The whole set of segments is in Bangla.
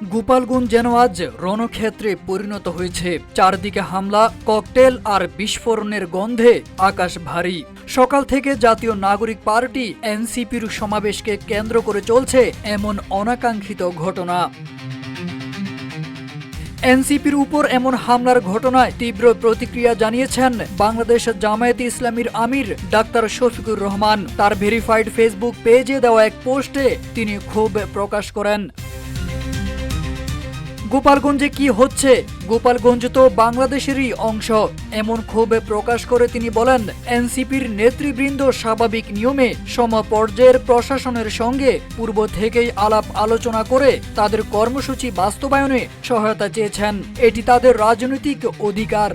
গোপালগঞ্জ যেন আজ রণক্ষেত্রে পরিণত হয়েছে। চারদিকে হামলা, ককটেল আর বিস্ফোরণের গন্ধে আকাশ ভারী। সকাল থেকে জাতীয় নাগরিক পার্টি এনসিপির সমাবেশকে কেন্দ্র করে চলছে এমন অনাকাঙ্ক্ষিত ঘটনা। এনসিপির উপর এমন হামলার ঘটনায় তীব্র প্রতিক্রিয়া জানিয়েছেন বাংলাদেশ জামায়াতে ইসলামীর আমির ডাক্তার শফিকুর রহমান। তার ভেরিফাইড ফেসবুক পেজে দেওয়া এক পোস্টে তিনি ক্ষোভ প্রকাশ করেন। গোপালগঞ্জে কি হচ্ছে? গোপালগঞ্জ তো বাংলাদেশেরই অংশ। এমন ক্ষোভ প্রকাশ করে তিনি বলেন, এনসিপির নেতৃবৃন্দ স্বাভাবিক নিয়মে সমপর্যায়ের প্রশাসনের সঙ্গে পূর্ব থেকেই আলাপ আলোচনা করে তাদের কর্মসূচি বাস্তবায়নে সহায়তা চেয়েছেন। এটি তাদের রাজনৈতিক অধিকার।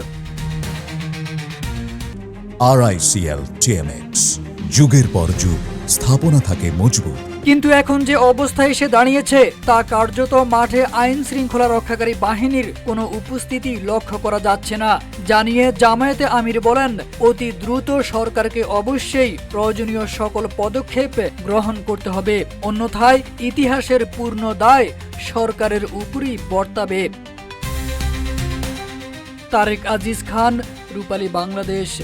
RICL TMX, যুগের পর যুগ স্থাপনা থাকে মজবুত। কিন্তু এখন যে অবস্থায় এসে দাঁড়িয়েছে তা কার্যত মাঠে আইন শৃঙ্খলা রক্ষাকারী বাহিনীর কোনো উপস্থিতি লক্ষ্য করা যাচ্ছে না। জানিয়ে জামায়াতে আমির বলেন, অতি দ্রুত সরকারকে অবশ্যই প্রয়োজনীয় সকল পদক্ষেপ গ্রহণ করতে হবে, অন্যথায় ইতিহাসের পূর্ণ দায় সরকারের উপরই বর্তাবে। তারেক আজিজ খান, রূপালী বাংলাদেশ।